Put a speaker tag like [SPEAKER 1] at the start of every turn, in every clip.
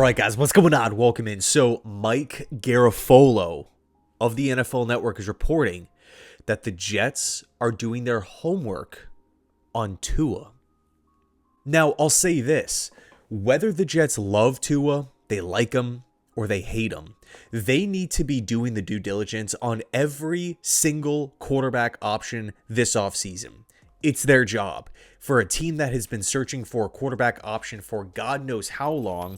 [SPEAKER 1] right, guys, what's going on? Welcome in. So, Mike Garafolo of the NFL Network is reporting that the Jets are doing their homework on Tua. Now, I'll say this. Whether the Jets love Tua, they like him, or they hate him, they need to be doing the due diligence on every single quarterback option this offseason. It's their job. For a team that has been searching for a quarterback option for God knows how long,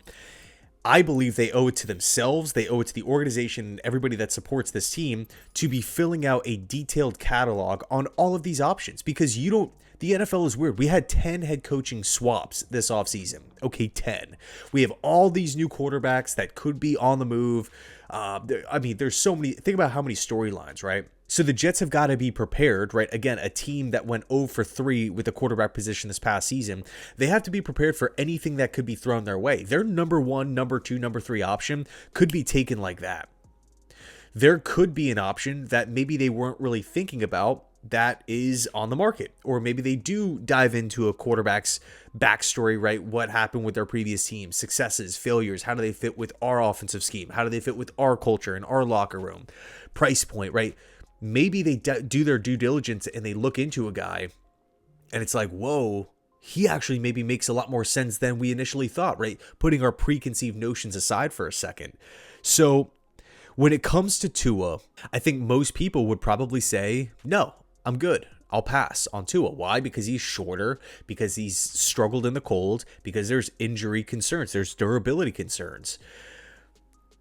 [SPEAKER 1] I believe they owe it to themselves, they owe it to the organization and everybody that supports this team to be filling out a detailed catalog on all of these options, because the NFL is weird. We had 10 head coaching swaps this offseason. Okay, 10. We have all these new quarterbacks that could be on the move. There's so many. Think about how many storylines, right? So the Jets have got to be prepared, right? Again, a team that went 0 for 3 with the quarterback position this past season, they have to be prepared for anything that could be thrown their way. Their number 1, number 2, number 3 option could be taken like that. There could be an option that maybe they weren't really thinking about that is on the market, or maybe they do dive into a quarterback's backstory, right? What happened with their previous team, successes, failures, how do they fit with our offensive scheme? How do they fit with our culture and our locker room? Price point, right? Maybe they do their due diligence and they look into a guy and it's like, whoa, he actually maybe makes a lot more sense than we initially thought, right? Putting our preconceived notions aside for a second. So when it comes to Tua, I think most people would probably say, no, I'm good. I'll pass on Tua. Why? Because he's shorter, because he's struggled in the cold, because there's injury concerns, there's durability concerns.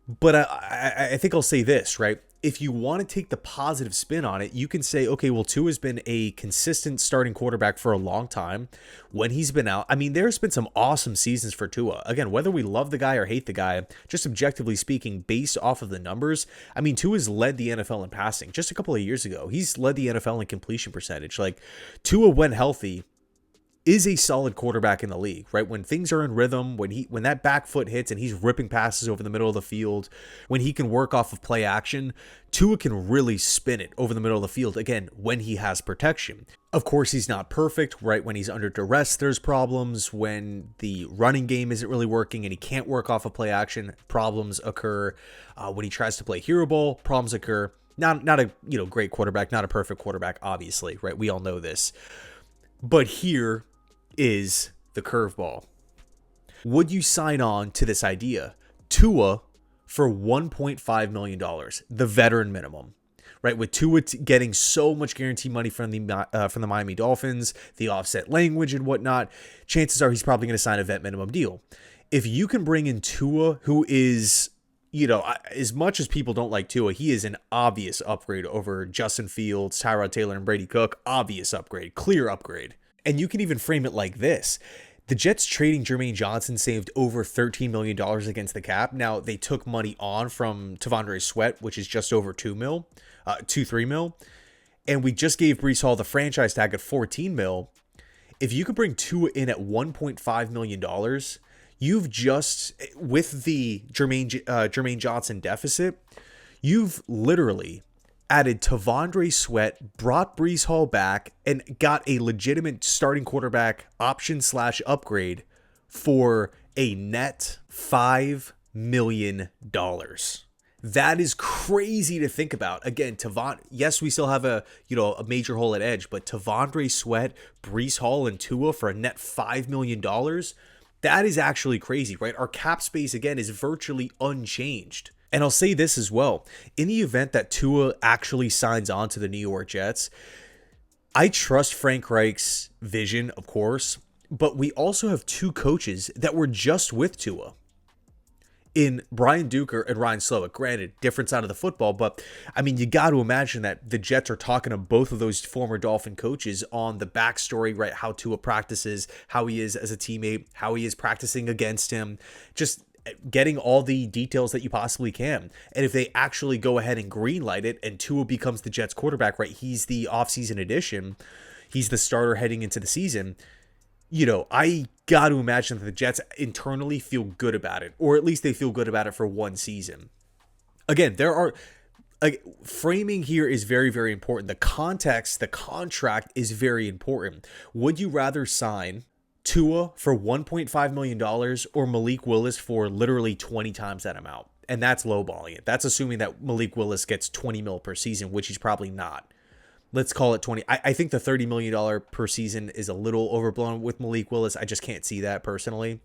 [SPEAKER 1] But I think I'll say this, right? If you want to take the positive spin on it, you can say, okay, well, Tua's been a consistent starting quarterback for a long time. When he's been out, there's been some awesome seasons for Tua. Again, whether we love the guy or hate the guy, just objectively speaking, based off of the numbers, Tua's led the NFL in passing. Just a couple of years ago, he's led the NFL in completion percentage. Like, Tua, when healthy, is a solid quarterback in the league, right? When things are in rhythm, when that back foot hits and he's ripping passes over the middle of the field, when he can work off of play action, Tua can really spin it over the middle of the field, again, when he has protection. Of course, he's not perfect, right? When he's under duress, there's problems. When the running game isn't really working and he can't work off of play action, problems occur. When he tries to play hero ball, problems occur. Not a great quarterback, not a perfect quarterback, obviously, right? We all know this. But here is the curveball. Would you sign on to this idea? Tua for $1.5 million, the veteran minimum, right? With Tua getting so much guaranteed money from the Miami Dolphins, the offset language and whatnot, chances are he's probably going to sign a vet minimum deal. If you can bring in Tua, who is, as much as people don't like Tua, he is an obvious upgrade over Justin Fields, Tyrod Taylor, and Brady Cook. Obvious upgrade, clear upgrade. And you can even frame it like this. The Jets trading Jermaine Johnson saved over $13 million against the cap. Now, they took money on from Tavondre Sweat, which is just over $3 mil. And we just gave Breece Hall the franchise tag at $14 mil. If you could bring Tua in at $1.5 million, you've just, with the Jermaine Johnson deficit, you've literally added Tavondre Sweat, brought Breece Hall back, and got a legitimate starting quarterback option / upgrade for a net $5 million. That is crazy to think about. Again, yes, we still have a major hole at edge, but Tavondre Sweat, Breece Hall, and Tua for a net $5 million. That is actually crazy, right? Our cap space, again, is virtually unchanged. And I'll say this as well. In the event that Tua actually signs on to the New York Jets, I trust Frank Reich's vision, of course, but we also have 2 coaches that were just with Tua in Brian Duker and Ryan Slowick. Granted, different side of the football, but you got to imagine that the Jets are talking to both of those former Dolphin coaches on the backstory, right? How Tua practices, how he is as a teammate, how he is practicing against him, just getting all the details that you possibly can. And if they actually go ahead and greenlight it and Tua becomes the Jets quarterback, right? He's the offseason addition. He's the starter heading into the season. I got to imagine that the Jets internally feel good about it, or at least they feel good about it for one season. Again, framing here is very, very important. The context, the contract is very important. Would you rather sign Tua for $1.5 million or Malik Willis for literally 20 times that amount. And that's lowballing it. That's assuming that Malik Willis gets 20 mil per season, which he's probably not. Let's call it 20. I think the $30 million per season is a little overblown with Malik Willis. I just can't see that personally.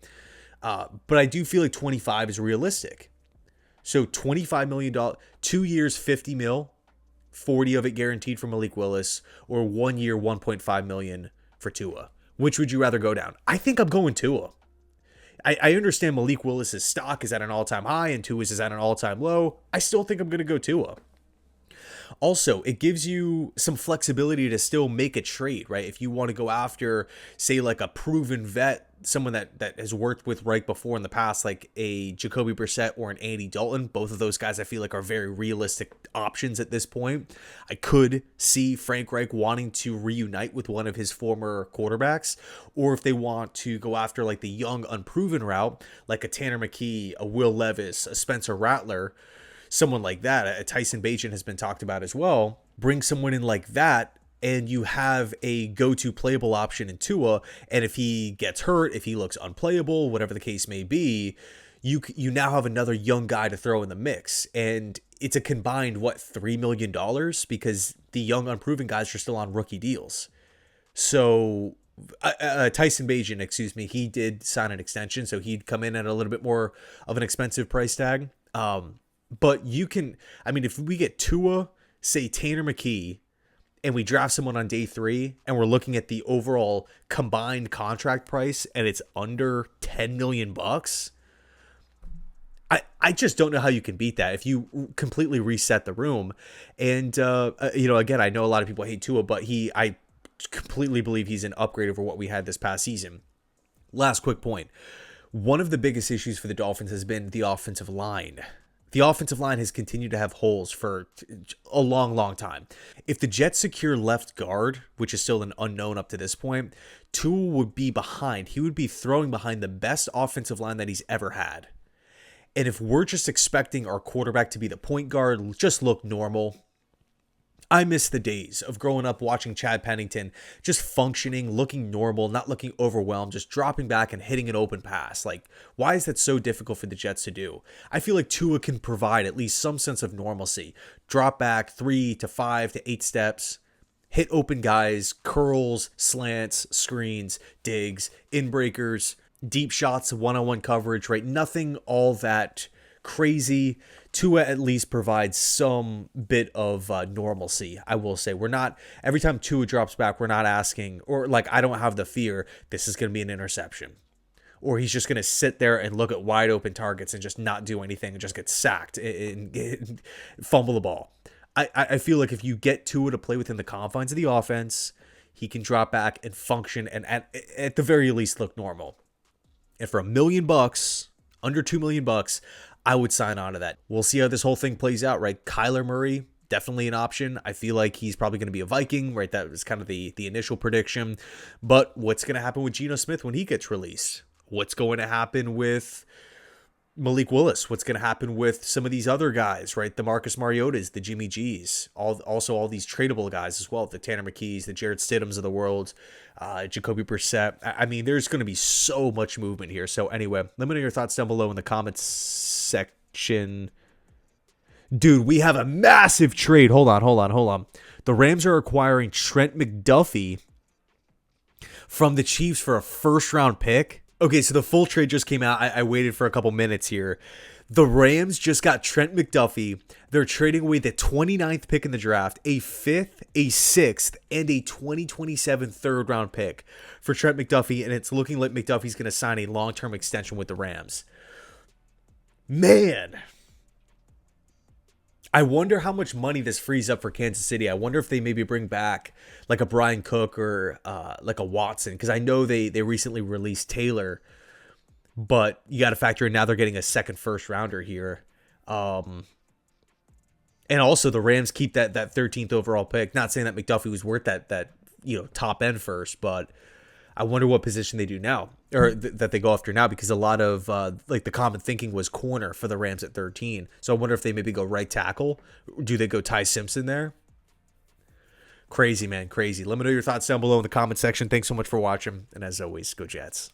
[SPEAKER 1] But I do feel like 25 is realistic. So $25 million, 2 years, 50 mil, 40 of it guaranteed for Malik Willis, or 1 year, 1.5 million for Tua. Which would you rather go down? I think I'm going Tua. I understand Malik Willis's stock is at an all-time high and Tua's is at an all-time low. I still think I'm going to go Tua. Also, it gives you some flexibility to still make a trade, right? If you want to go after, say, like a proven vet, someone that has worked with Reich before in the past, like a Jacoby Brissett or an Andy Dalton, both of those guys I feel like are very realistic options at this point. I could see Frank Reich wanting to reunite with one of his former quarterbacks, or if they want to go after like the young, unproven route, like a Tanner McKee, a Will Levis, a Spencer Rattler, someone like that. A Tyson Bagent has been talked about as well. Bring someone in like that, and you have a go-to playable option in Tua. And if he gets hurt, if he looks unplayable, whatever the case may be, you now have another young guy to throw in the mix. And it's a combined, $3 million? Because the young unproven guys are still on rookie deals. So Tyson Bagent, he did sign an extension, so he'd come in at a little bit more of an expensive price tag. But you can, if we get Tua, say Tanner McKee, and we draft someone on day 3, and we're looking at the overall combined contract price, and it's under $10 million, I just don't know how you can beat that if you completely reset the room. And, again, I know a lot of people hate Tua, but I completely believe he's an upgrade over what we had this past season. Last quick point. One of the biggest issues for the Dolphins has been the offensive line. The offensive line has continued to have holes for a long, long time. If the Jets secure left guard, which is still an unknown up to this point, Tua would be behind. He would be throwing behind the best offensive line that he's ever had. And if we're just expecting our quarterback to be the point guard, just look normal, I miss the days of growing up watching Chad Pennington just functioning, looking normal, not looking overwhelmed, just dropping back and hitting an open pass. Like, why is that so difficult for the Jets to do? I feel like Tua can provide at least some sense of normalcy. Drop back 3 to 5 to 8 steps, hit open guys, curls, slants, screens, digs, in-breakers, deep shots, one-on-one coverage, right? Nothing all that crazy. Tua at least provides some bit of normalcy. I will say we're not, every time Tua drops back, we're not asking, or like, I don't have the fear this is going to be an interception, or he's just going to sit there and look at wide open targets and just not do anything and just get sacked and fumble the ball. I feel like if you get Tua to play within the confines of the offense, he can drop back and function and at the very least look normal. And for $1 million, under $2 million, I would sign on to that. We'll see how this whole thing plays out, right? Kyler Murray, definitely an option. I feel like he's probably going to be a Viking, right? That was kind of the initial prediction. But what's going to happen with Geno Smith when he gets released? What's going to happen with Malik Willis? What's going to happen with some of these other guys, right? The Marcus Mariotas, the Jimmy G's, also all these tradable guys as well, the Tanner McKees, the Jarrett Stidhams of the world, Jacoby Brissett. There's going to be so much movement here. So anyway, let me know your thoughts down below in the comments section. Dude, we have a massive trade. Hold on. The Rams are acquiring Trent McDuffie from the Chiefs for a first-round pick. Okay, so the full trade just came out. I waited for a couple minutes here. The Rams just got Trent McDuffie. They're trading away the 29th pick in the draft, a 5th, a 6th, and a 2027 third-round pick for Trent McDuffie, and it's looking like McDuffie's going to sign a long-term extension with the Rams. Man, I wonder how much money this frees up for Kansas City. I wonder if they maybe bring back like a Brian Cook or like a Watson, because I know they recently released Taylor, but you got to factor in now they're getting a second first rounder here. And also the Rams keep that 13th overall pick. Not saying that McDuffie was worth that top end first, but I wonder what position they do now, or that they go after now, because a lot of the common thinking was corner for the Rams at 13. So I wonder if they maybe go right tackle. Do they go Ty Simpson there? Crazy, man. Crazy. Let me know your thoughts down below in the comment section. Thanks so much for watching. And as always, go Jets.